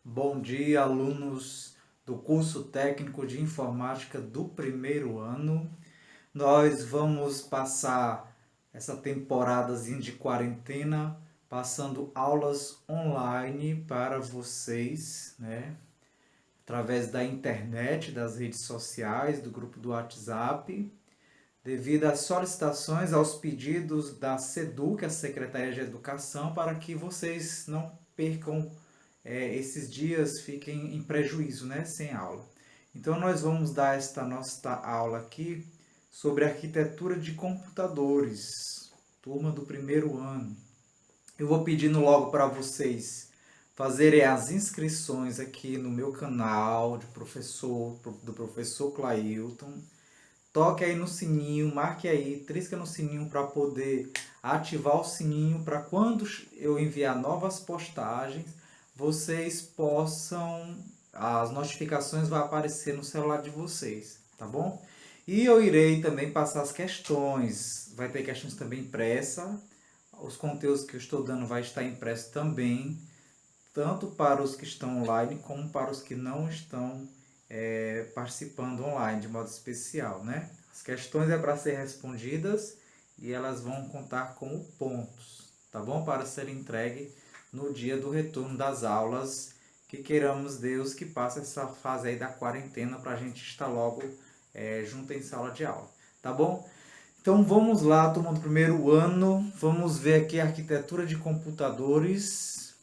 Bom dia, alunos do curso técnico de informática do primeiro ano. Nós vamos passar essa temporadazinha de quarentena passando aulas online para vocês, né? Através da internet, das redes sociais, do grupo do WhatsApp, devido às solicitações, aos pedidos da SEDUC, a Secretaria de Educação, para que vocês não percam esses dias, fiquem em prejuízo, né, sem aula. Então nós vamos dar esta nossa aula aqui sobre arquitetura de computadores, turma do primeiro ano. Eu vou pedindo logo para vocês fazerem as inscrições aqui no meu canal do professor Clailton. Toque aí no sininho, marque aí, trisca no sininho para poder ativar o sininho para quando eu enviar novas postagens, vocês possam, as notificações vão aparecer no celular de vocês, tá bom? E eu irei também passar as questões, vai ter questões também impressas, os conteúdos que eu estou dando vai estar impresso também, tanto para os que estão online como para os que não estão participando online de modo especial, né? As questões é para ser respondidas e elas vão contar como pontos, tá bom? Para ser entregue no dia do retorno das aulas, que queiramos Deus que passe essa fase aí da quarentena para a gente estar logo junto em sala de aula, tá bom? Então vamos lá, turma do primeiro ano, vamos ver aqui a arquitetura de computadores.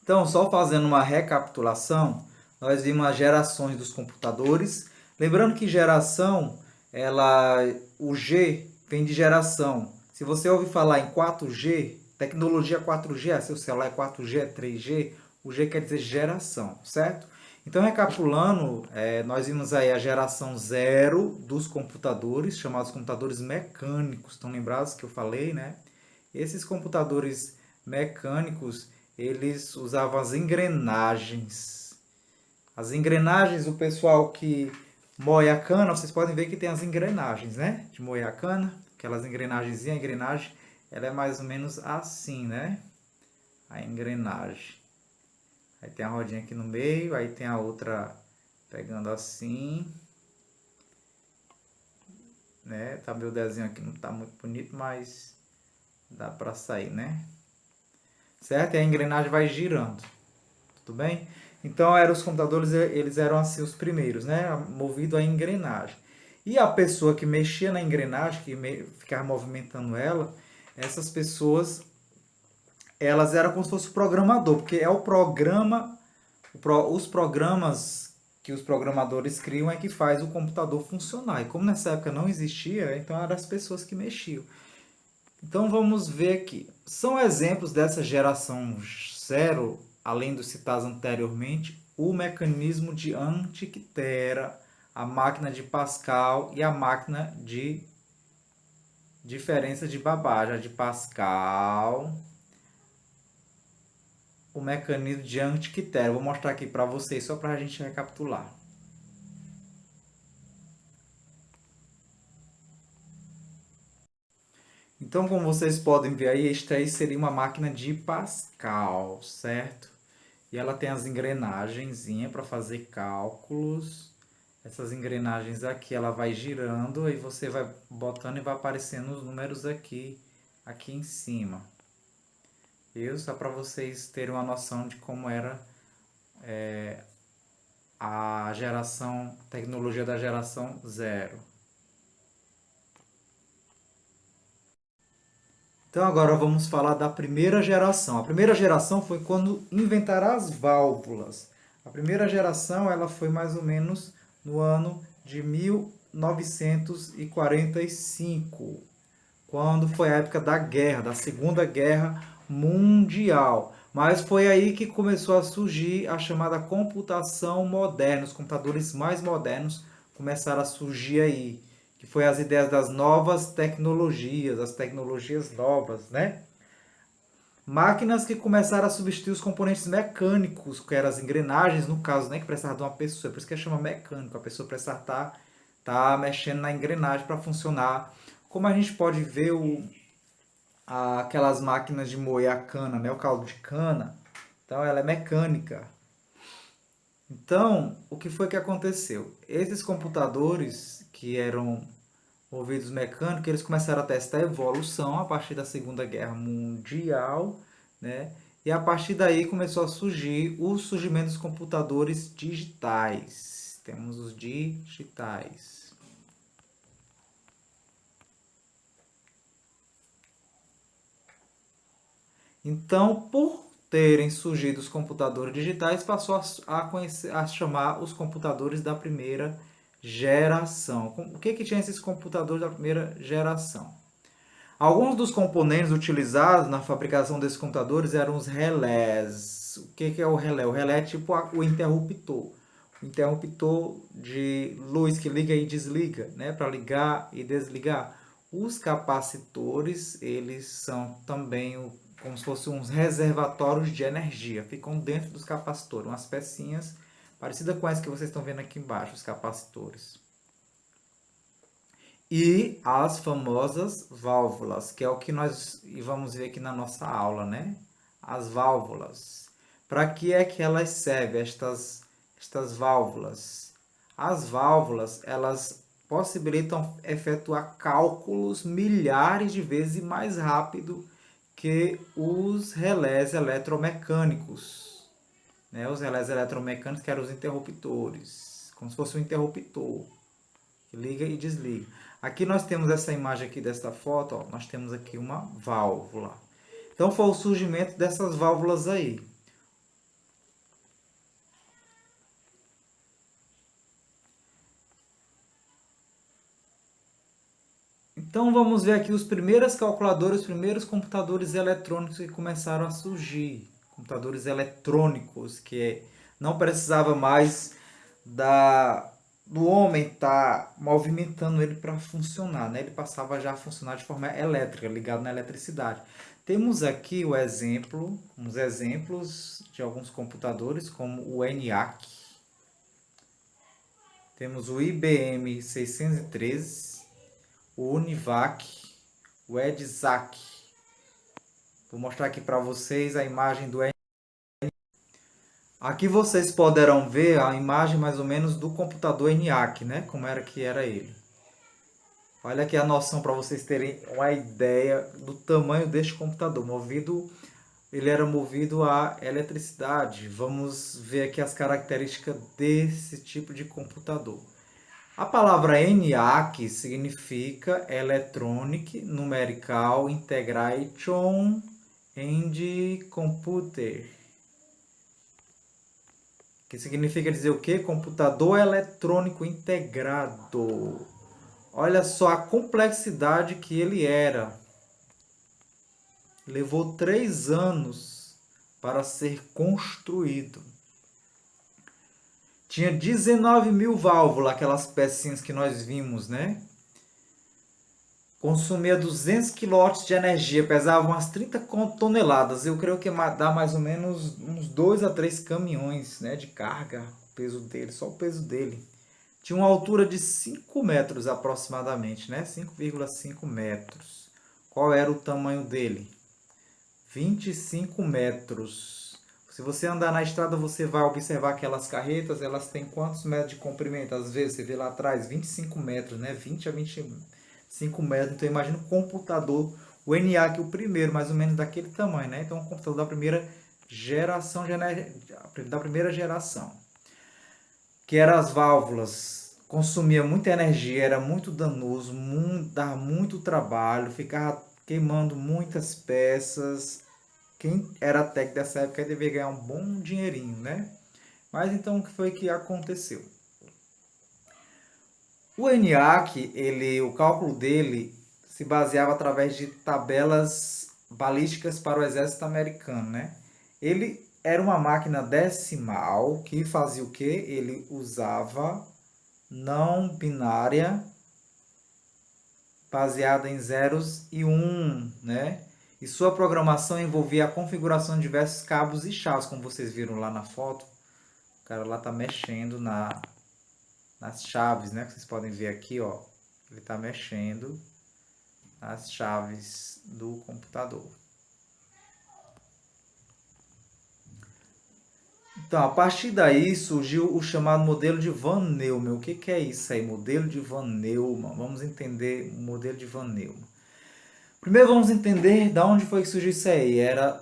Então, só fazendo uma recapitulação, nós vimos as gerações dos computadores. Lembrando que geração, o G vem de geração. Se você ouvir falar em 4G, tecnologia 4G, seu celular é 4G, é 3G, o G quer dizer geração, certo? Então, recapitulando, nós vimos aí a geração zero dos computadores, chamados computadores mecânicos. Estão lembrados que eu falei, né? Esses computadores mecânicos, eles usavam as engrenagens. As engrenagens, o pessoal que moe a cana, vocês podem ver que tem as engrenagens, né? De moer a cana, aquelas engrenagens, a engrenagem, ela é mais ou menos assim, né? A engrenagem. Aí tem a rodinha aqui no meio, aí tem a outra pegando assim, né? Tá meu desenho aqui, não tá muito bonito, mas dá pra sair, né? Certo? E a engrenagem vai girando. Tudo bem? Então, os computadores, eles eram assim os primeiros, né? Movido a engrenagem. E a pessoa que mexia na engrenagem, que ficava movimentando ela, essas pessoas, elas eram como se fosse o programador, porque é o programa, os programas que os programadores criam é que faz o computador funcionar. E como nessa época não existia, então eram as pessoas que mexiam. Então vamos ver aqui. São exemplos dessa geração zero, além dos citados anteriormente, o mecanismo de Antikythera, a máquina de Pascal e a máquina de diferença de Babbage. A de Pascal, o mecanismo de Antikythera. Vou mostrar aqui para vocês só para a gente recapitular. Então, como vocês podem ver aí, esta aí seria uma máquina de Pascal, certo? E ela tem as engrenagens para fazer cálculos. Essas engrenagens aqui, ela vai girando e você vai botando e vai aparecendo os números aqui em cima. Viu? Só para vocês terem uma noção de como era a tecnologia da geração zero. Então agora vamos falar da primeira geração. A primeira geração foi quando inventaram as válvulas. A primeira geração ela foi mais ou menos no ano de 1945, quando foi a época da guerra, da Segunda Guerra Mundial. Mas foi aí que começou a surgir a chamada computação moderna. Os computadores mais modernos começaram a surgir aí, que foi as ideias das novas tecnologias, as tecnologias novas, né? Máquinas que começaram a substituir os componentes mecânicos, que eram as engrenagens, no caso, né, que precisava de uma pessoa, por isso que chama mecânico, a pessoa precisava estar mexendo na engrenagem para funcionar. Como a gente pode ver, aquelas máquinas de moer a cana, né? O caldo de cana. Então ela é mecânica. Então, o que foi que aconteceu? Esses computadores que eram movidos mecânicos, eles começaram a testar a evolução a partir da Segunda Guerra Mundial, né? E a partir daí começou a surgir o surgimento dos computadores digitais. Temos os digitais. Então, por terem surgido os computadores digitais, passou a chamar os computadores da primeira geração. O que tinha esses computadores da primeira geração? Alguns dos componentes utilizados na fabricação desses computadores eram os relés. O que é o relé? O relé é tipo o interruptor. O interruptor de luz que liga e desliga, né? Para ligar e desligar. Os capacitores, eles são também como se fossem uns reservatórios de energia. Ficam dentro dos capacitores, umas pecinhas parecidas com as que vocês estão vendo aqui embaixo, os capacitores. E as famosas válvulas, que é o que nós vamos ver aqui na nossa aula, né? As válvulas. Para que é que elas servem, estas válvulas? As válvulas, elas possibilitam efetuar cálculos milhares de vezes mais rápido que os relés eletromecânicos. Né? Os relés eletromecânicos que eram os interruptores, como se fosse um interruptor, que liga e desliga. Aqui nós temos essa imagem aqui desta foto, ó, nós temos aqui uma válvula. Então foi o surgimento dessas válvulas aí. Então vamos ver aqui os primeiros calculadores, os primeiros computadores eletrônicos que começaram a surgir. Computadores eletrônicos que não precisava mais do homem estar movimentando ele para funcionar, né? Ele passava já a funcionar de forma elétrica, ligado na eletricidade. Temos aqui uns exemplos de alguns computadores, como o ENIAC. Temos o IBM 613, o UNIVAC, o EDSAC. Vou mostrar aqui para vocês a imagem do ENIAC. Aqui vocês poderão ver a imagem mais ou menos do computador ENIAC, né? Como era que era ele. Olha aqui a noção para vocês terem uma ideia do tamanho deste computador. Ele era movido a eletricidade. Vamos ver aqui as características desse tipo de computador. A palavra ENIAC significa Electronic Numerical Integration and Computer. Que significa dizer o quê? Computador eletrônico integrado. Olha só a complexidade que ele era. Levou 3 anos para ser construído. Tinha 19.000 válvulas, aquelas pecinhas que nós vimos, né? Consumia 200 kW de energia, pesava umas 30 toneladas. Eu creio que dá mais ou menos uns 2 a 3 caminhões, né, de carga, o peso dele, só o peso dele. Tinha uma altura de 5 metros aproximadamente, né? 5,5 metros. Qual era o tamanho dele? 25 metros. Se você andar na estrada, você vai observar aquelas carretas, elas têm quantos metros de comprimento? Às vezes você vê lá atrás 25 metros, né? 20 a 25 metros. Então imagina um computador, o ENIAC, o primeiro, mais ou menos daquele tamanho, né? Então um computador da primeira geração, que eram as válvulas, consumia muita energia, era muito danoso, dava muito trabalho, ficava queimando muitas peças. Quem era técnico dessa época devia ganhar um bom dinheirinho, né? Mas então o que foi que aconteceu? O ENIAC, o cálculo dele se baseava através de tabelas balísticas para o exército americano, né? Ele era uma máquina decimal que fazia o quê? Ele usava não binária baseada em zeros e né? E sua programação envolvia a configuração de diversos cabos e chaves, como vocês viram lá na foto. O cara lá está mexendo nas chaves, né? Que vocês podem ver aqui, ó. Ele está mexendo as chaves do computador. Então, a partir daí surgiu o chamado modelo de Van Neumann. O que é isso aí? Modelo de Van Neumann. Vamos entender o modelo de Van Neumann. Primeiro vamos entender de onde foi que surgiu isso aí. Era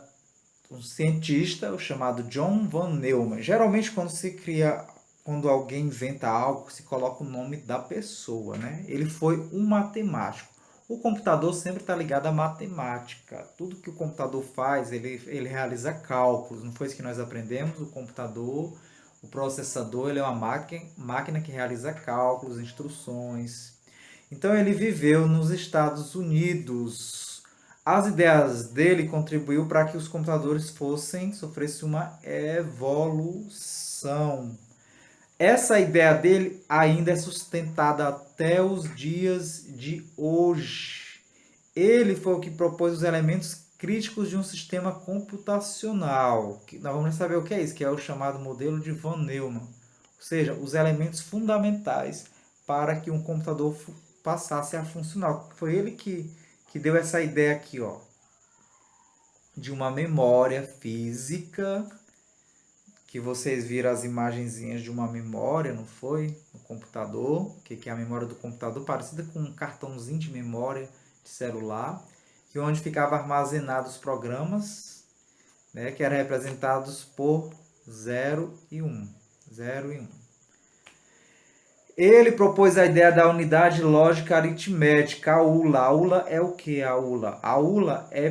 um cientista chamado John Van Neumann. Geralmente quando alguém inventa algo, se coloca o nome da pessoa, né? Ele foi um matemático. O computador sempre está ligado à matemática. Tudo que o computador faz, ele realiza cálculos. Não foi isso que nós aprendemos? O computador, o processador, ele é uma máquina que realiza cálculos, instruções. Então ele viveu nos Estados Unidos. As ideias dele contribuíram para que os computadores sofressem uma evolução. Essa ideia dele ainda é sustentada até os dias de hoje. Ele foi o que propôs os elementos críticos de um sistema computacional. Nós vamos saber o que é isso, que é o chamado modelo de Von Neumann. Ou seja, os elementos fundamentais para que um computador passasse a funcionar. Foi ele que deu essa ideia aqui, ó, de uma memória física, que vocês viram as imagenzinhas de uma memória, não foi? No computador. O que é a memória do computador? Parecida com um cartãozinho de memória de celular, que onde ficavam armazenados os programas, né, que eram representados por 0 e 1. 0 e 1. Ele propôs a ideia da unidade lógica aritmética, a ULA. A ULA é o que, a ULA? A ULA é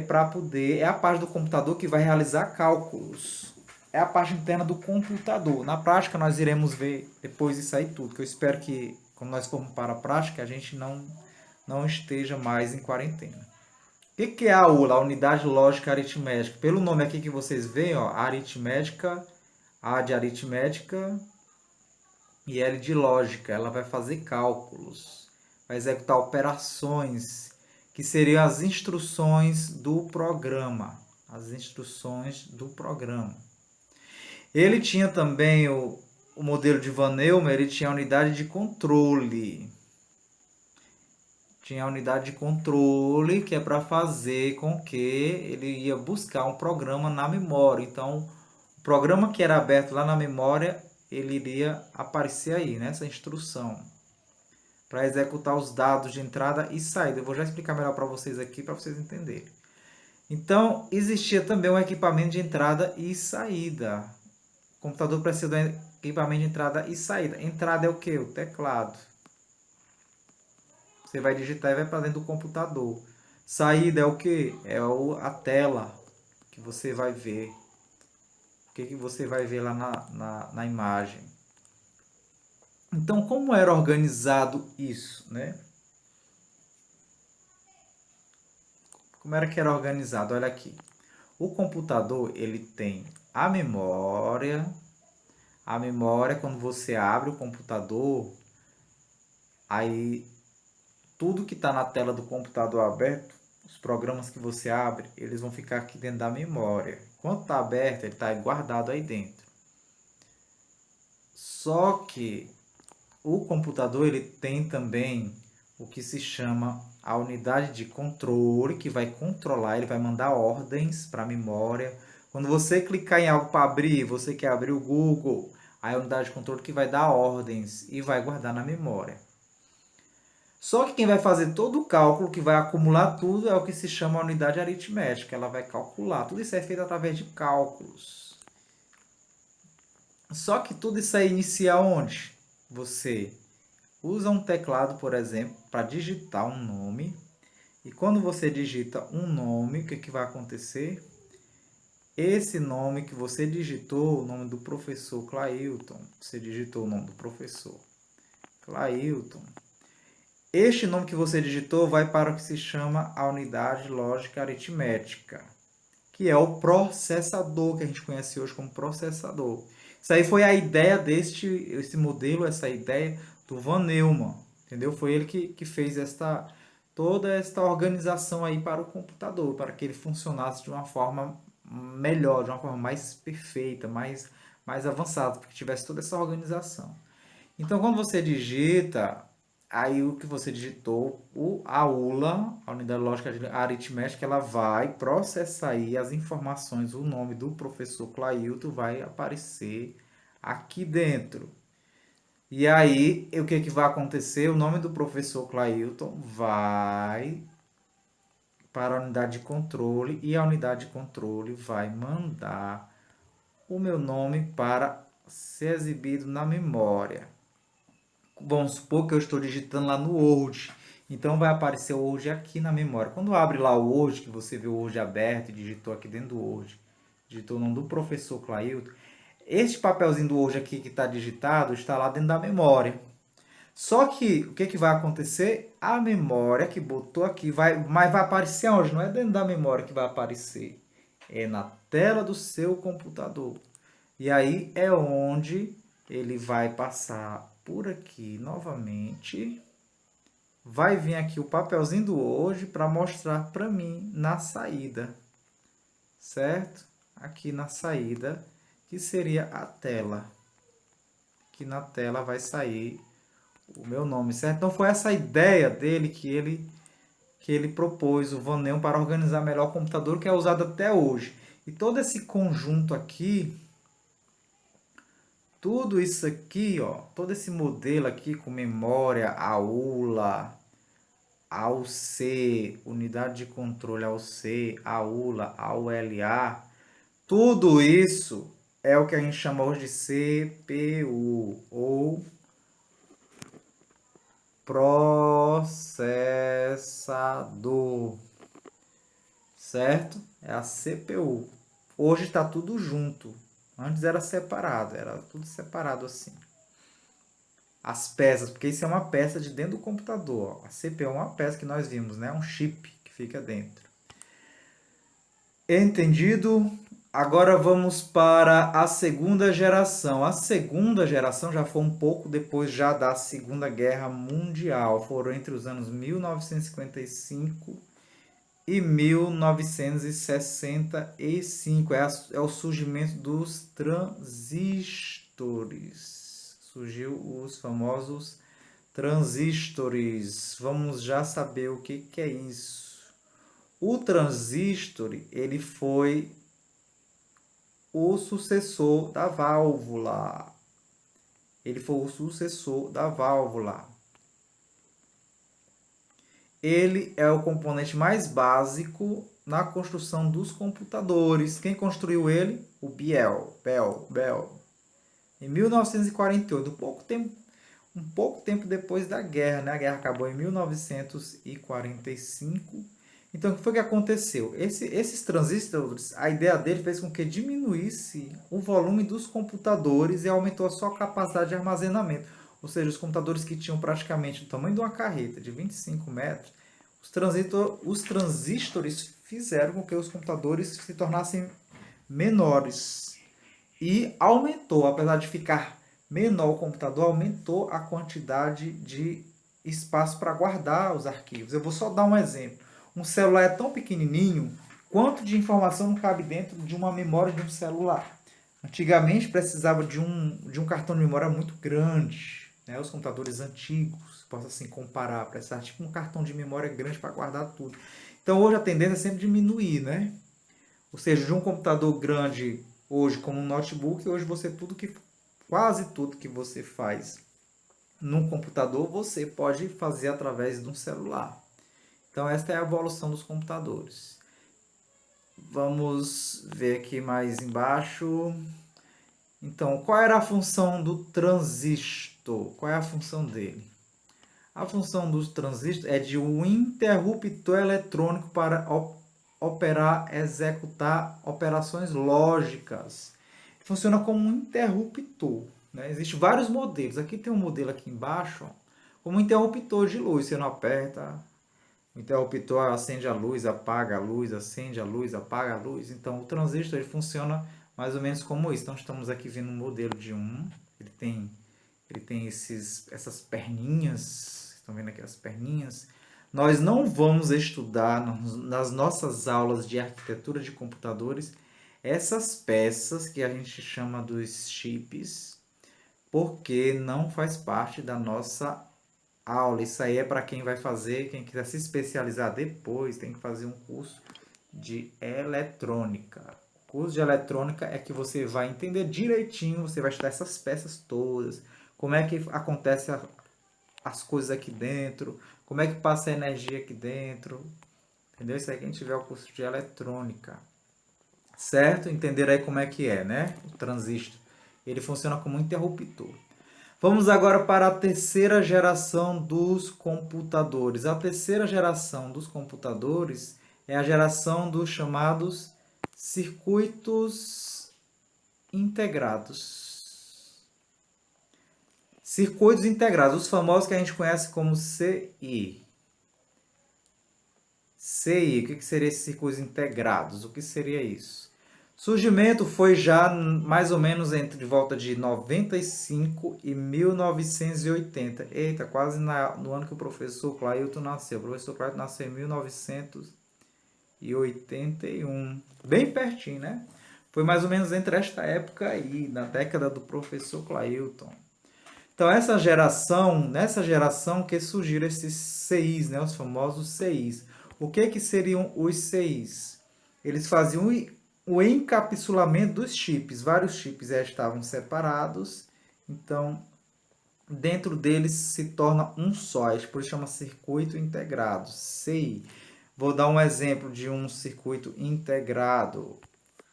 é a parte do computador que vai realizar cálculos. É a parte interna do computador. Na prática, nós iremos ver depois isso aí tudo, que eu espero que, quando nós formos para a prática, a gente não esteja mais em quarentena. O que é a ULA? A unidade lógica aritmética. Pelo nome aqui que vocês veem, ó, aritmética, A de aritmética e L de lógica. Ela vai fazer cálculos, vai executar operações, que seriam as instruções do programa. As instruções do programa. Ele tinha também o modelo de Van Neumann, ele tinha a unidade de controle. Tinha a unidade de controle, que é para fazer com que ele ia buscar um programa na memória. Então, o programa que era aberto lá na memória, ele iria aparecer aí, nessa instrução, para executar os dados de entrada e saída. Eu vou já explicar melhor para vocês aqui, para vocês entenderem. Então, existia também um equipamento de entrada e saída. O computador precisa de equipamento de entrada e saída. Entrada é o quê? O teclado. Você vai digitar e vai para dentro do computador. Saída é o quê? É a tela que você vai ver. O que você vai ver lá na imagem. Então, como era organizado isso, né? Como era que era organizado? Olha aqui. O computador, ele tem a memória. A memória, quando você abre o computador, aí tudo que está na tela do computador aberto, os programas que você abre, eles vão ficar aqui dentro da memória. Quando está aberto, ele está guardado aí dentro. Só que o computador ele tem também o que se chama a unidade de controle, que vai controlar, ele vai mandar ordens para a memória. Quando você clicar em algo para abrir, você quer abrir o Google, aí a unidade de controle que vai dar ordens e vai guardar na memória. Só que quem vai fazer todo o cálculo, que vai acumular tudo, é o que se chama a unidade aritmética. Ela vai calcular. Tudo isso é feito através de cálculos. Só que tudo isso aí inicia onde? Você usa um teclado, por exemplo, para digitar um nome. E quando você digita um nome, o que vai acontecer? Esse nome que você digitou, o nome do professor Clailton, você digitou o nome do professor Clailton. Este nome que você digitou vai para o que se chama a unidade lógica aritmética, que é o processador, que a gente conhece hoje como processador. Isso aí foi a ideia esse modelo, essa ideia do Von Neumann, entendeu? Foi ele que fez toda esta organização aí para o computador, para que ele funcionasse de uma forma melhor, de uma forma mais perfeita, mais avançada, porque tivesse toda essa organização. Então, quando você digita Aí o que você digitou, a ULA, a unidade lógica aritmética, ela vai processar aí as informações, o nome do professor Clailton vai aparecer aqui dentro. E aí, o que vai acontecer? O nome do professor Clailton vai para a unidade de controle e a unidade de controle vai mandar o meu nome para ser exibido na memória. Vamos supor que eu estou digitando lá no Word. Então vai aparecer o Word aqui na memória. Quando abre lá o Word, que você vê o Word aberto e digitou aqui dentro do Word, digitou o nome do professor Clailton, este papelzinho do Word aqui que está digitado está lá dentro da memória. Só que o que vai acontecer? A memória que botou aqui mas vai aparecer onde? Não é dentro da memória que vai aparecer. É na tela do seu computador. E aí é onde ele vai passar por aqui novamente. Vai vir aqui o papelzinho do hoje para mostrar para mim na saída. Certo? Aqui na saída, que seria a tela. Que na tela vai sair o meu nome, certo? Então foi essa ideia dele que ele propôs, o Van Neumann, para organizar melhor o computador, que é usado até hoje. E todo esse conjunto aqui, tudo isso aqui, ó, todo esse modelo aqui com memória, AULA, AUC, unidade de controle AUC, AULA, AULA, tudo isso é o que a gente chama hoje de CPU, ou processador, certo? É a CPU. Hoje está tudo junto. Antes era separado, era tudo separado assim. As peças, porque isso é uma peça de dentro do computador. A CPU é uma peça que nós vimos, né? Um chip que fica dentro. Entendido? Agora vamos para a segunda geração. A segunda geração já foi um pouco depois já da Segunda Guerra Mundial. Foram entre os anos 1955 e 1965. É o surgimento dos transistores. Surgiu os famosos transistores. Vamos já saber o que é isso. O transistor, ele foi o sucessor da válvula. Ele foi o sucessor da válvula. Ele é o componente mais básico na construção dos computadores. Quem construiu ele? O Bell. Em 1948, um pouco tempo depois da guerra, né? A guerra acabou em 1945. Então, o que foi que aconteceu? Esses transistores, a ideia dele fez com que diminuísse o volume dos computadores e aumentou a sua capacidade de armazenamento. Ou seja, os computadores que tinham praticamente o tamanho de uma carreta, de 25 metros, os transistores fizeram com que os computadores se tornassem menores. E aumentou, apesar de ficar menor o computador, aumentou a quantidade de espaço para guardar os arquivos. Eu vou só dar um exemplo. Um celular é tão pequenininho, quanto de informação não cabe dentro de uma memória de um celular? Antigamente precisava de um cartão de memória muito grande, né? Os computadores antigos, posso assim comparar, precisava tipo um cartão de memória grande para guardar tudo. Então hoje a tendência é sempre diminuir, né? Ou seja, de um computador grande hoje como um notebook, hoje quase tudo que você faz num computador, você pode fazer através de um celular. Então esta é a evolução dos computadores. Vamos ver aqui mais embaixo. Então, qual era a função do transistor? Qual é a função dele? A função do transistor é de um interruptor eletrônico para executar operações lógicas. Funciona como um interruptor, né? Existem vários modelos. Aqui tem um modelo aqui embaixo, ó, como um interruptor de luz. Você não aperta, o interruptor acende a luz, apaga a luz, acende a luz, apaga a luz. Então, o transistor ele funciona mais ou menos como isso. Então, estamos aqui vendo um modelo de ele tem essas perninhas, estão vendo aqui as perninhas. Nós não vamos estudar nas nossas aulas de arquitetura de computadores essas peças que a gente chama dos chips, porque não faz parte da nossa aula. Isso aí é para quem vai fazer, quem quiser se especializar depois, tem que fazer um curso de eletrônica. O curso de eletrônica é que você vai entender direitinho, você vai estudar essas peças todas, como é que acontece as coisas aqui dentro, como é que passa a energia aqui dentro, entendeu? Isso aí quem tiver o curso de eletrônica, certo? Entender aí como é que é, né? O transistor, ele funciona como um interruptor. Vamos agora para a terceira geração dos computadores. A terceira geração dos computadores é a geração dos chamados circuitos integrados. Circuitos integrados, os famosos que a gente conhece como CI. CI, o que seria esses circuitos integrados? O que seria isso? Surgimento foi já mais ou menos entre volta de 95 e 1980. Eita, quase no ano que o professor Clailton nasceu. O professor Clailton nasceu em 1981. Bem pertinho, né? Foi mais ou menos entre esta época aí, na década do professor Clailton. Então, nessa geração que surgiram esses CIs, né? Os famosos CIs. O que seriam os CIs? Eles faziam o encapsulamento dos chips. Vários chips já estavam separados, então dentro deles se torna um só. Por isso chama circuito integrado, CI. Vou dar um exemplo de um circuito integrado.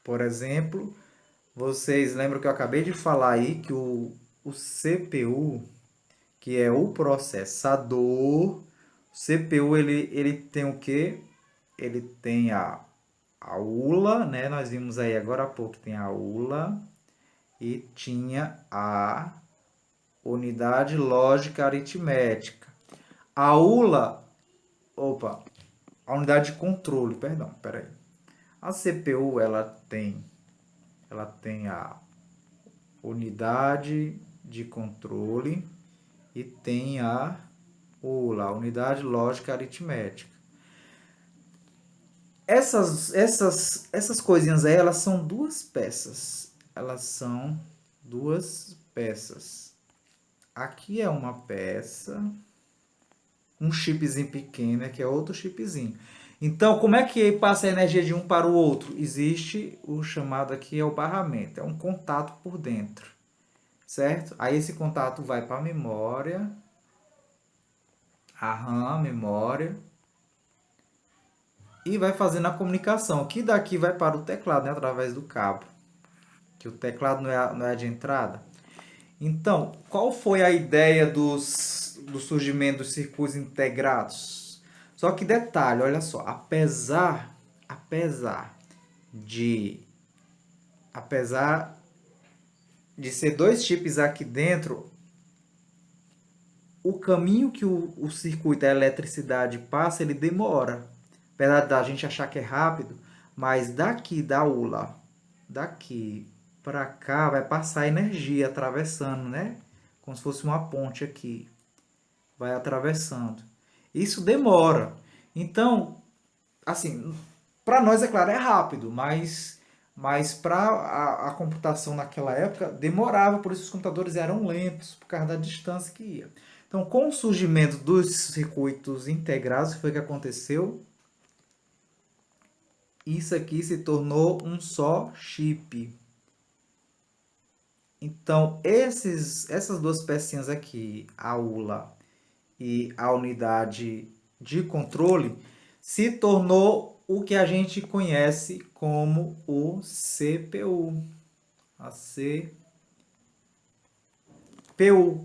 Por exemplo, vocês lembram que eu acabei de falar aí que o CPU, que é o processador, o CPU ele tem o quê? Ele tem a ULA, né? Nós vimos aí agora há pouco, tem a ULA e tinha a unidade lógica aritmética. A ULA, a unidade de controle, perdão, peraí. A CPU, ela tem a unidade de controle e tem a ULA, a unidade lógica aritmética. Essas coisinhas aí, elas são duas peças. Elas são duas peças. Aqui é uma peça, um chipzinho pequeno, aqui é outro chipzinho. Então, como é que passa a energia de um para o outro? Existe o chamado aqui, é o barramento, é um contato por dentro, certo? Aí esse contato vai para a memória, a RAM, memória, e vai fazendo a comunicação, que daqui vai para o teclado, né, através do cabo, que o teclado não é de entrada. Então, qual foi a ideia do surgimento dos circuitos integrados? Só que detalhe, olha só, apesar de ser dois chips aqui dentro, o caminho que o circuito, a eletricidade passa, ele demora. Apesar da gente achar que é rápido, mas daqui da ULA, daqui para cá, vai passar energia atravessando, né? Como se fosse uma ponte aqui. Vai atravessando. Isso demora. Então, assim, para nós, é claro, é rápido, mas para a computação naquela época demorava, por isso os computadores eram lentos, por causa da distância que ia. Então, com o surgimento dos circuitos integrados, o que foi que aconteceu? Isso aqui se tornou um só chip. Então, essas duas pecinhas aqui, a ULA e a unidade de controle, se tornou o que a gente conhece como o CPU. A CPU,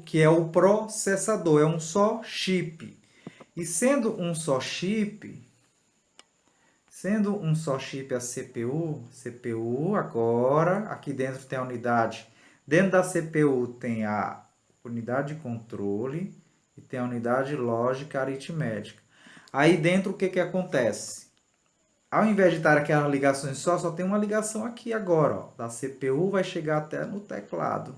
que é o processador, é um só chip. E sendo um só chip a CPU agora, aqui dentro tem a unidade. Dentro da CPU tem a unidade de controle e tem a unidade lógica aritmética. Aí dentro o que acontece? Ao invés de estar aquelas ligações só tem uma ligação aqui agora. Ó. Da CPU vai chegar até no teclado.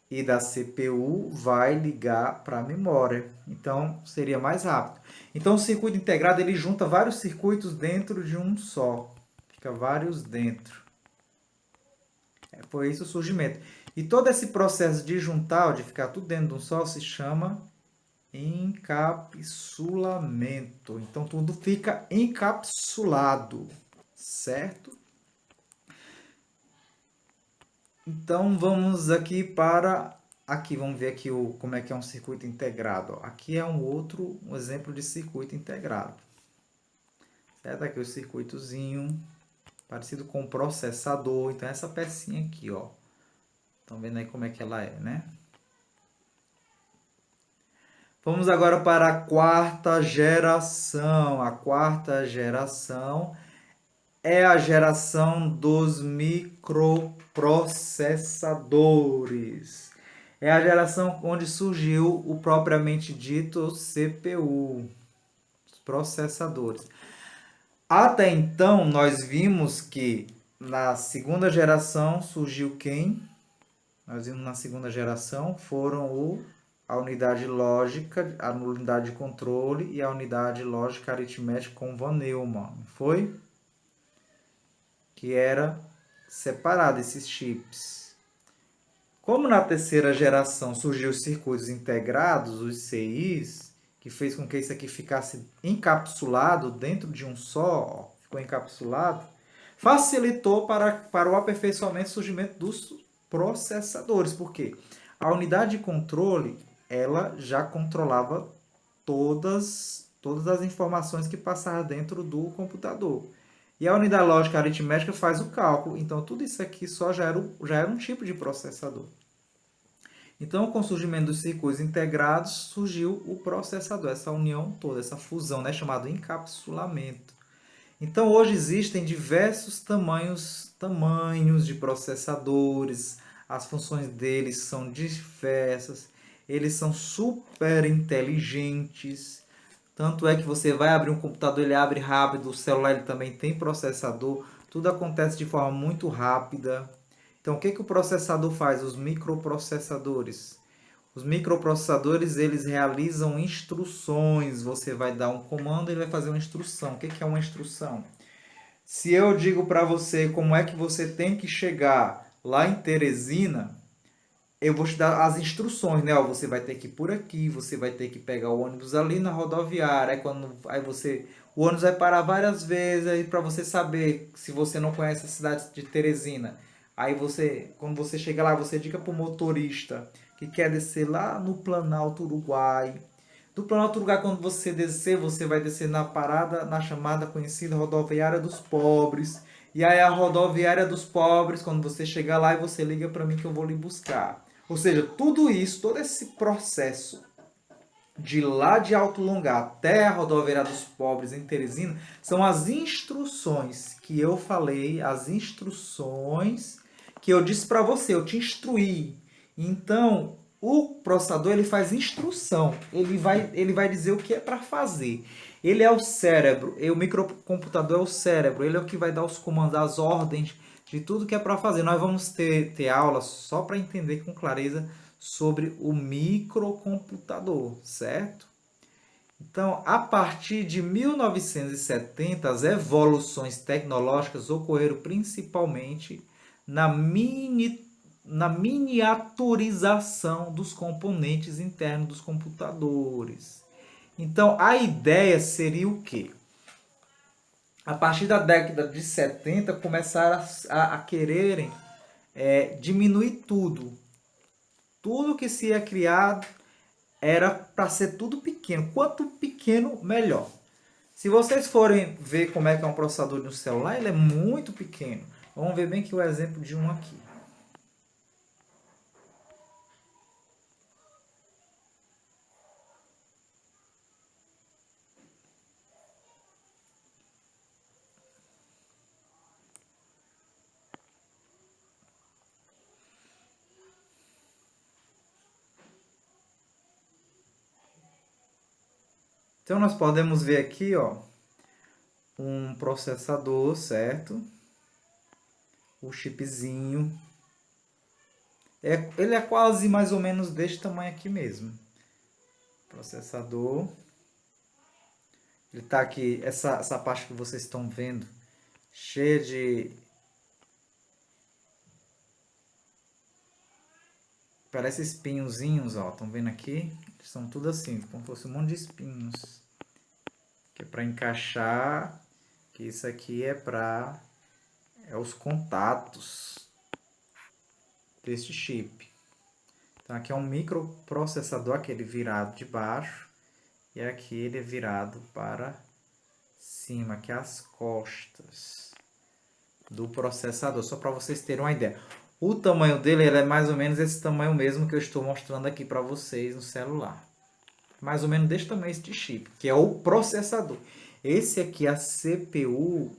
E da CPU vai ligar para a memória. Então, seria mais rápido. Então, o circuito integrado, ele junta vários circuitos dentro de um só. Fica vários dentro. Foi isso o surgimento. E todo esse processo de juntar, de ficar tudo dentro de um só, se chama encapsulamento. Então, tudo fica encapsulado, certo? Então, vamos aqui para... Aqui, vamos ver aqui como é que é um circuito integrado. Aqui é um exemplo de circuito integrado. Certo? Aqui o circuitozinho, parecido com o processador. Então, essa pecinha aqui, ó. Estão vendo aí como é que ela é, né? Vamos agora para a quarta geração. A quarta geração é a geração dos microprocessadores. É a geração onde surgiu o propriamente dito CPU, os processadores. Até então, nós vimos que na segunda geração surgiu quem? Nós vimos na segunda geração foram a unidade lógica, a unidade de controle e a unidade lógica aritmética com von Neumann, foi? Que era separado esses chips. Como na terceira geração surgiu os circuitos integrados, os CIs, que fez com que isso aqui ficasse encapsulado dentro de um só, ficou encapsulado, facilitou para o aperfeiçoamento e surgimento dos processadores. Por quê? A unidade de controle, ela já controlava todas as informações que passavam dentro do computador. E a unidade lógica aritmética faz o cálculo. Então, tudo isso aqui já era um tipo de processador. Então, com o surgimento dos circuitos integrados, surgiu o processador, essa união toda, essa fusão, né, chamado encapsulamento. Então, hoje existem diversos tamanhos de processadores, as funções deles são diversas, eles são super inteligentes. Tanto é que você vai abrir um computador, ele abre rápido, o celular ele também tem processador, tudo acontece de forma muito rápida. Então, o que o processador faz? Os microprocessadores. Os microprocessadores, eles realizam instruções. Você vai dar um comando e ele vai fazer uma instrução. O que é uma instrução? Se eu digo para você como é que você tem que chegar lá em Teresina, eu vou te dar as instruções, né? Ó, você vai ter que ir por aqui, você vai ter que pegar o ônibus ali na rodoviária. O ônibus vai parar várias vezes aí para você saber se você não conhece a cidade de Teresina. Aí quando você chega lá, você diga para o motorista que quer descer lá no Planalto Uruguai. Do Planalto Uruguai, quando você descer, você vai descer na parada, na chamada conhecida rodoviária dos pobres. E aí a rodoviária dos pobres, quando você chegar lá, e você liga para mim que eu vou lhe buscar. Ou seja, tudo isso, todo esse processo de lá de Alto Longar até a rodoviária dos pobres em Teresina, são as instruções que eu falei, as instruções que eu disse para você, eu te instruí. Então, o processador ele faz instrução, ele vai dizer o que é para fazer. Ele é o cérebro, o microcomputador é o cérebro, ele é o que vai dar os comandos, as ordens de tudo que é para fazer. Nós vamos ter aula só para entender com clareza sobre o microcomputador, certo? Então, a partir de 1970, as evoluções tecnológicas ocorreram principalmente na miniaturização dos componentes internos dos computadores. Então, a ideia seria o quê? A partir da década de 70, começaram a quererem diminuir tudo. Tudo que se ia criado era para ser tudo pequeno. Quanto pequeno, melhor. Se vocês forem ver como é que é um processador de um celular, ele é muito pequeno. Vamos ver bem aqui o exemplo de um aqui. Então nós podemos ver aqui, ó, um processador, certo? O chipzinho. Ele é quase mais ou menos deste tamanho aqui mesmo. Processador. Ele está aqui, essa parte que vocês estão vendo, cheia de... Parece espinhozinhos, ó. Estão vendo aqui? São tudo assim, como se fosse um monte de espinhos. Que é para encaixar, que isso aqui é para os contatos deste chip. Então aqui é um microprocessador, aquele virado de baixo, e aqui ele é virado para cima, aqui as costas do processador, só para vocês terem uma ideia. O tamanho dele ele é mais ou menos esse tamanho mesmo que eu estou mostrando aqui para vocês no celular. Mais ou menos desse tamanho este chip, que é o processador. Esse aqui é a CPU,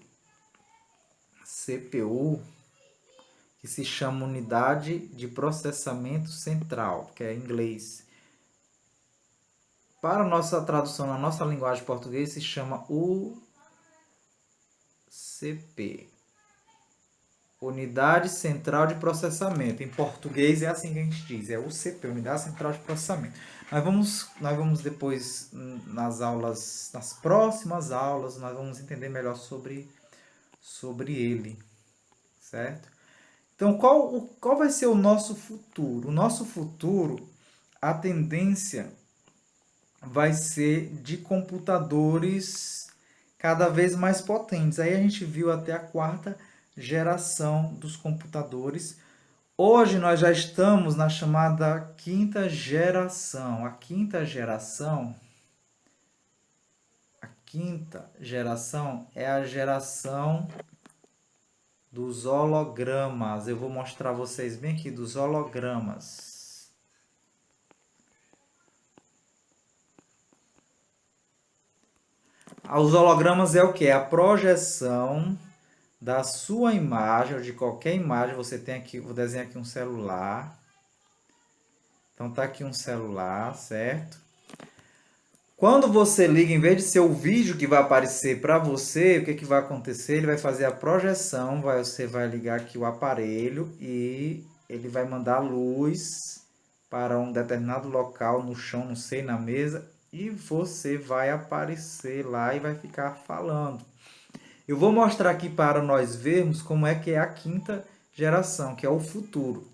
que se chama Unidade de Processamento Central, que é em inglês. Para a nossa tradução na nossa linguagem portuguesa, se chama UCP. Unidade Central de Processamento. Em português é assim que a gente diz, é UCP, Unidade Central de Processamento. Nós vamos depois, nas próximas aulas, nós vamos entender melhor sobre ele, certo? Então, qual vai ser o nosso futuro? O nosso futuro, a tendência vai ser de computadores cada vez mais potentes. Aí a gente viu até a quarta geração dos computadores. Hoje nós já estamos na chamada quinta geração. A quinta geração é a geração dos hologramas. Eu vou mostrar a vocês bem aqui dos hologramas. Os hologramas é o que? A projeção da sua imagem, ou de qualquer imagem. Você tem aqui, vou desenhar aqui um celular. Então tá aqui um celular, certo? Quando você liga, em vez de ser o vídeo que vai aparecer para você, o que vai acontecer? Ele vai fazer a projeção, você vai ligar aqui o aparelho e ele vai mandar luz para um determinado local, no chão, não sei, na mesa, e você vai aparecer lá e vai ficar falando. Eu vou mostrar aqui para nós vermos como é que é a quinta geração, que é o futuro.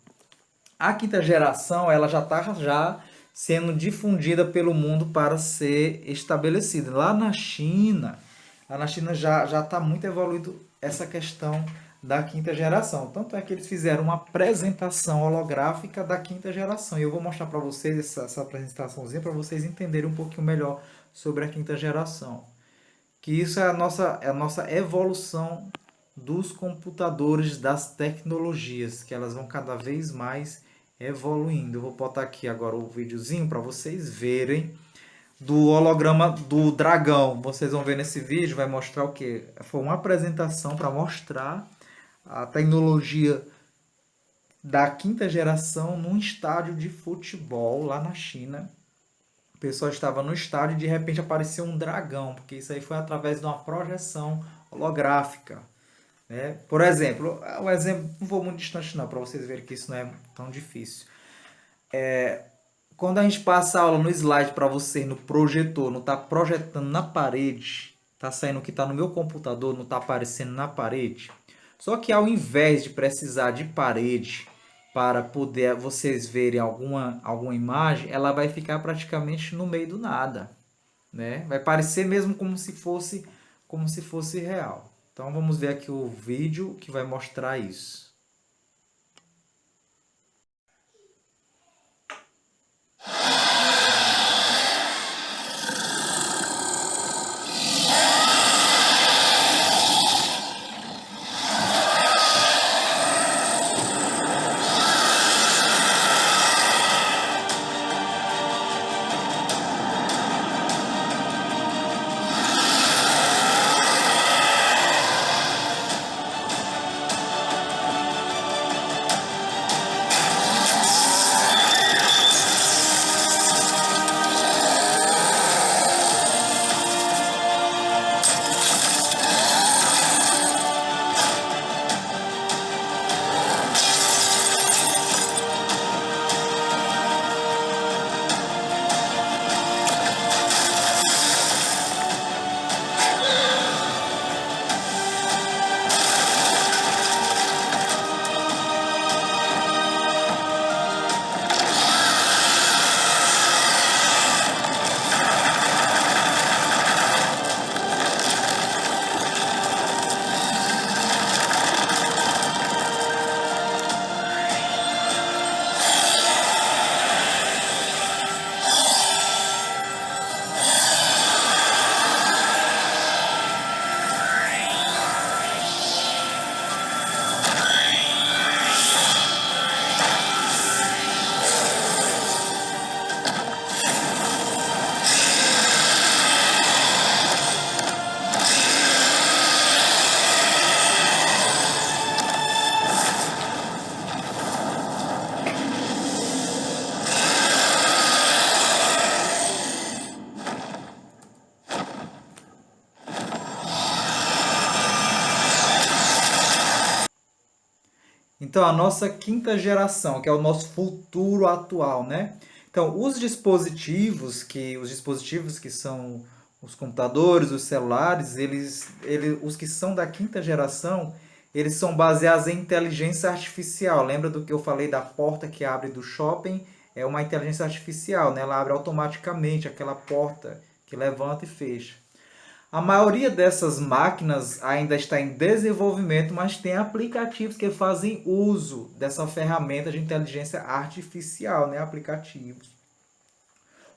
A quinta geração ela já está sendo difundida pelo mundo para ser estabelecida. Lá na China já está muito evoluído essa questão da quinta geração. Tanto é que eles fizeram uma apresentação holográfica da quinta geração. E eu vou mostrar para vocês essa apresentaçãozinha para vocês entenderem um pouquinho melhor sobre a quinta geração. Que isso é a nossa evolução dos computadores, das tecnologias, que elas vão cada vez mais evoluindo. Eu vou botar aqui agora o videozinho para vocês verem do holograma do dragão. Vocês vão ver nesse vídeo, vai mostrar o que? Foi uma apresentação para mostrar a tecnologia da quinta geração num estádio de futebol lá na China. O pessoal estava no estádio e de repente apareceu um dragão, porque isso aí foi através de uma projeção holográfica. Né? Por exemplo, o exemplo não vou muito distante não, para vocês verem que isso não é tão difícil. Quando a gente passa a aula no slide para você, no projetor, não está projetando na parede, está saindo o que está no meu computador, não está aparecendo na parede. Só que ao invés de precisar de parede para poder vocês verem alguma imagem, ela vai ficar praticamente no meio do nada. Né? Vai parecer mesmo como se fosse real. Então vamos ver aqui o vídeo que vai mostrar isso. Então, a nossa quinta geração, que é o nosso futuro atual, né? Então, os dispositivos que são os computadores, os celulares, os que são da quinta geração, eles são baseados em inteligência artificial. Lembra do que eu falei da porta que abre do shopping? É uma inteligência artificial, né? Ela abre automaticamente aquela porta que levanta e fecha. A maioria dessas máquinas ainda está em desenvolvimento, mas tem aplicativos que fazem uso dessa ferramenta de inteligência artificial, né? Aplicativos.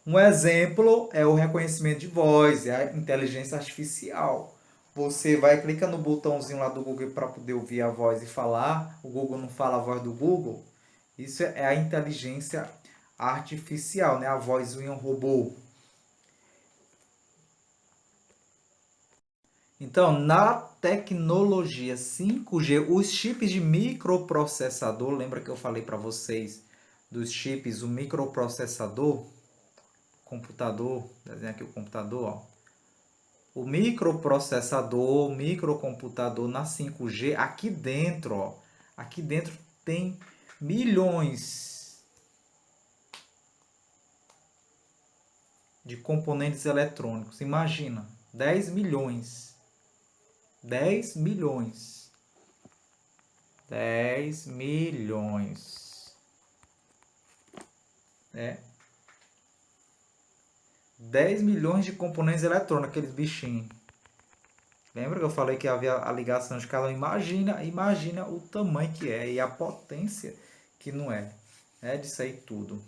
Um exemplo é o reconhecimento de voz, é a inteligência artificial. Você vai clica no botãozinho lá do Google para poder ouvir a voz e falar. O Google não fala a voz do Google. Isso é a inteligência artificial, né? A voz de um robô. Então, na tecnologia 5G, os chips de microprocessador, lembra que eu falei para vocês dos chips, o microprocessador, computador, desenha aqui o computador, ó. O microprocessador, microcomputador na 5G, aqui dentro, ó, aqui dentro tem milhões de componentes eletrônicos. Imagina, 10 milhões. 10 milhões. 10 milhões. É. 10 milhões de componentes eletrônicos, aqueles bichinhos. Lembra que eu falei que havia a ligação de cada um? Imagina o tamanho que é e a potência que não é. É disso aí tudo.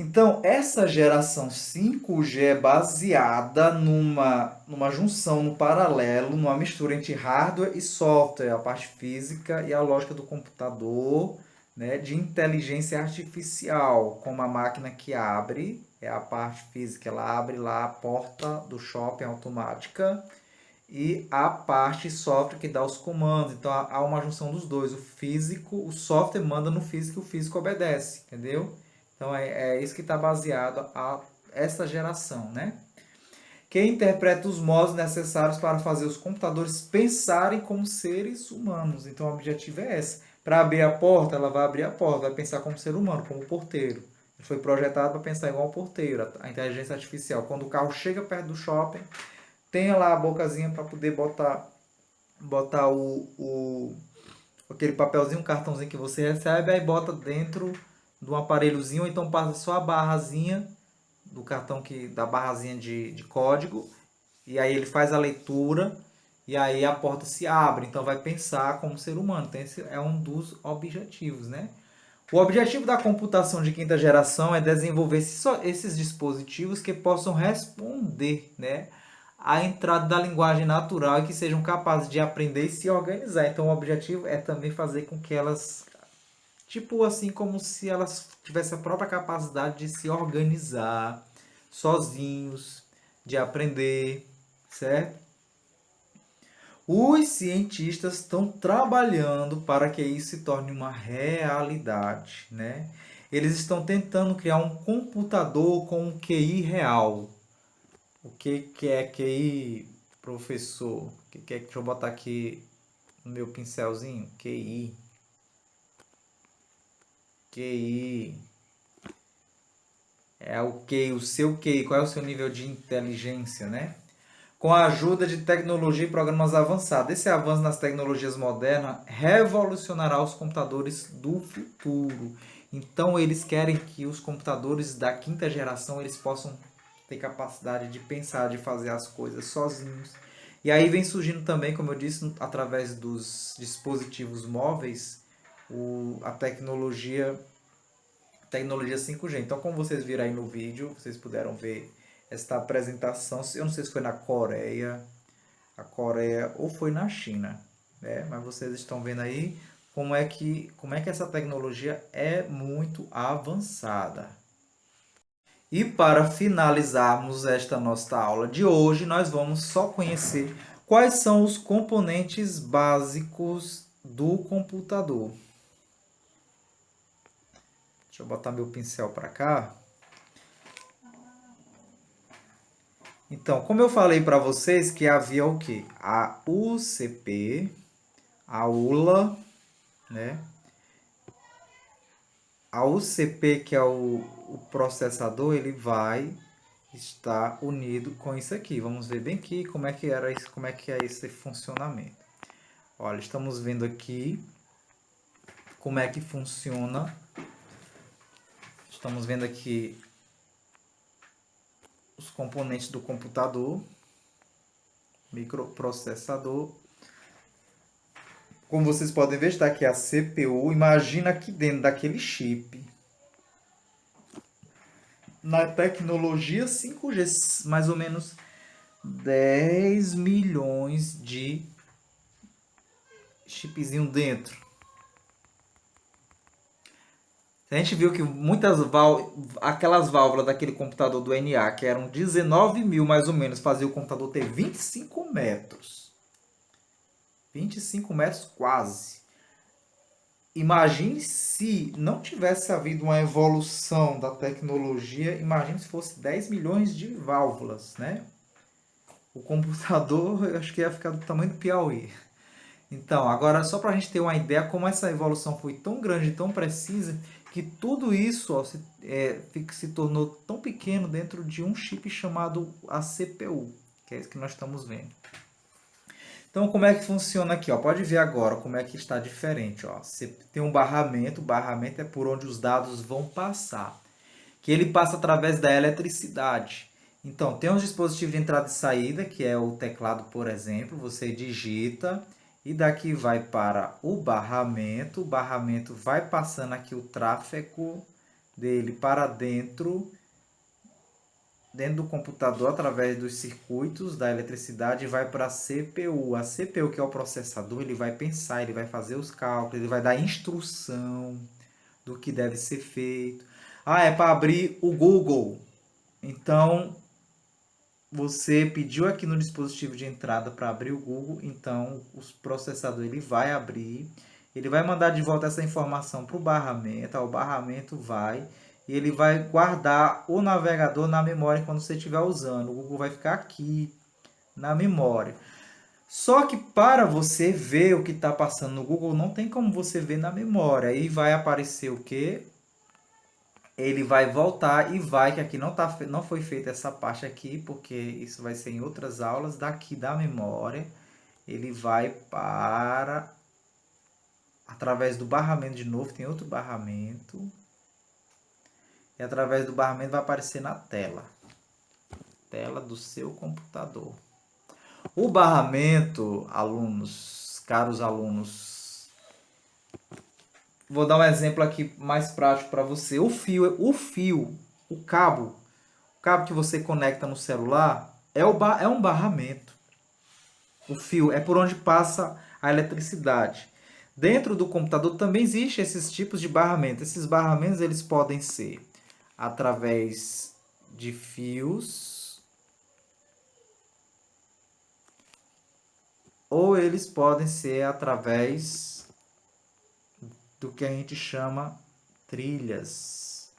Então, essa geração 5G é baseada numa junção, no paralelo, numa mistura entre hardware e software, a parte física e a lógica do computador, né, de inteligência artificial, como a máquina que abre, é a parte física, ela abre lá a porta do shopping automática, e a parte software que dá os comandos. Então, há uma junção dos dois, o físico, o software manda no físico e o físico obedece, entendeu? Então é isso que está baseado a essa geração, né? Que interpreta os modos necessários para fazer os computadores pensarem como seres humanos. Então o objetivo é esse. Para abrir a porta, ela vai abrir a porta, vai pensar como ser humano, como porteiro. Foi projetado para pensar igual ao porteiro, a inteligência artificial. Quando o carro chega perto do shopping, tem lá a bocazinha para poder botar aquele papelzinho, um cartãozinho que você recebe, aí bota dentro do aparelhozinho, ou então passa só a barrazinha do cartão da barrazinha de código, e aí ele faz a leitura, e aí a porta se abre, então vai pensar como ser humano. Então esse é um dos objetivos, né? O objetivo da computação de quinta geração é desenvolver esses dispositivos que possam responder, né, à entrada da linguagem natural e que sejam capazes de aprender e se organizar. Então o objetivo é também fazer com que elas, tipo assim, como se elas tivessem a própria capacidade de se organizar sozinhos, de aprender, certo? Os cientistas estão trabalhando para que isso se torne uma realidade, né? Eles estão tentando criar um computador com um QI real. O que é QI, professor? Deixa eu botar aqui no meu pincelzinho. QI. QI. É o QI, o seu QI. Qual é o seu nível de inteligência, né? Com a ajuda de tecnologia e programas avançados. Esse avanço nas tecnologias modernas revolucionará os computadores do futuro. Então, eles querem que os computadores da quinta geração eles possam ter capacidade de pensar, de fazer as coisas sozinhos. E aí vem surgindo também, como eu disse, através dos dispositivos móveis, a tecnologia 5G. Então, como vocês viram aí no vídeo, vocês puderam ver esta apresentação. Eu não sei se foi na Coreia, ou foi na China, né? Mas vocês estão vendo aí como é que essa tecnologia é muito avançada. E para finalizarmos esta nossa aula de hoje, nós vamos só conhecer quais são os componentes básicos do computador. Deixa eu botar meu pincel para cá. Então, como eu falei para vocês que havia o quê? A UCP, a ULA, né? A UCP, que é o processador, ele vai estar unido com isso aqui. Vamos ver bem aqui como é que era isso, como é que é esse funcionamento. Olha, estamos vendo aqui como é que funciona. Estamos vendo aqui os componentes do computador, microprocessador. Como vocês podem ver, está aqui a CPU. Imagina aqui dentro daquele chip, na tecnologia 5G, mais ou menos 10 milhões de chipzinho dentro. A gente viu que aquelas válvulas daquele computador do NA, que eram 19 mil mais ou menos, fazia o computador ter 25 metros. 25 metros quase. Imagine se não tivesse havido uma evolução da tecnologia, imagine se fosse 10 milhões de válvulas, né? O computador, eu acho que ia ficar do tamanho do Piauí. Então, agora só para a gente ter uma ideia como essa evolução foi tão grande, tão precisa, que tudo isso ó, se tornou tão pequeno dentro de um chip chamado a CPU, que é isso que nós estamos vendo. Então, como é que funciona aqui? Ó? Pode ver agora como é que está diferente. Ó. Você tem um barramento, o barramento é por onde os dados vão passar, que ele passa através da eletricidade. Então, tem um dispositivo de entrada e saída, que é o teclado, por exemplo, você digita e daqui vai para o barramento vai passando aqui o tráfego dele para dentro do computador através dos circuitos da eletricidade vai para a CPU. A CPU, que é o processador, ele vai pensar, ele vai fazer os cálculos, ele vai dar instrução do que deve ser feito. Ah, é para abrir o Google. Então, você pediu aqui no dispositivo de entrada para abrir o Google, então o processador ele vai abrir, ele vai mandar de volta essa informação para o barramento, o barramento vai e ele vai guardar o navegador na memória quando você estiver usando. O Google vai ficar aqui na memória. Só que para você ver o que está passando no Google, não tem como você ver na memória. Aí vai aparecer o quê? Ele vai voltar e vai, que aqui não foi feita essa parte aqui, porque isso vai ser em outras aulas, daqui da memória, ele vai para, através do barramento de novo, tem outro barramento, e através do barramento vai aparecer na tela do seu computador. O barramento, alunos, caros alunos, vou dar um exemplo aqui mais prático para você. O cabo que você conecta no celular é um barramento. O fio é por onde passa a eletricidade. Dentro do computador também existem esses tipos de barramento. Esses barramentos eles podem ser através de fios ou eles podem ser através do que a gente chama trilhas,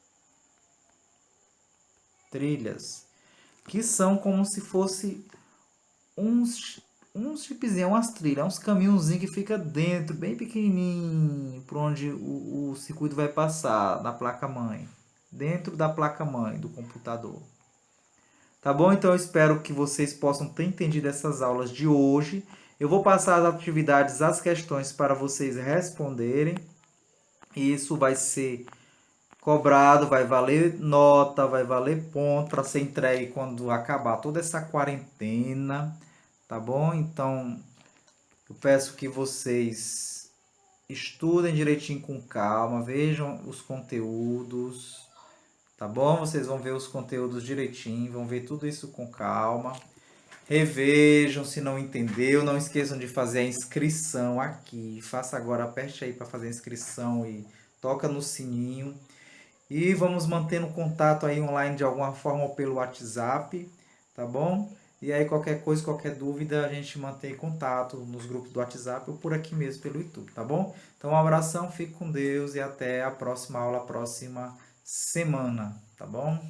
que são como se fosse uns chipzinhos, umas trilhas, uns caminhãozinhos que fica dentro, bem pequenininho, por onde o circuito vai passar da placa-mãe, dentro da placa-mãe do computador. Tá bom? Então eu espero que vocês possam ter entendido essas aulas de hoje. Eu vou passar as atividades, as questões para vocês responderem. Isso vai ser cobrado, vai valer nota, vai valer ponto para ser entregue quando acabar toda essa quarentena, tá bom? Então, eu peço que vocês estudem direitinho com calma, vejam os conteúdos, tá bom? Vocês vão ver os conteúdos direitinho, vão ver tudo isso com calma. Revejam se não entendeu, não esqueçam de fazer a inscrição aqui. Faça agora, aperte aí para fazer a inscrição e toca no sininho. E vamos mantendo contato aí online de alguma forma ou pelo WhatsApp, tá bom? E aí qualquer coisa, qualquer dúvida, a gente mantém contato nos grupos do WhatsApp ou por aqui mesmo pelo YouTube, tá bom? Então um abração, fique com Deus e até a próxima aula, próxima semana, tá bom?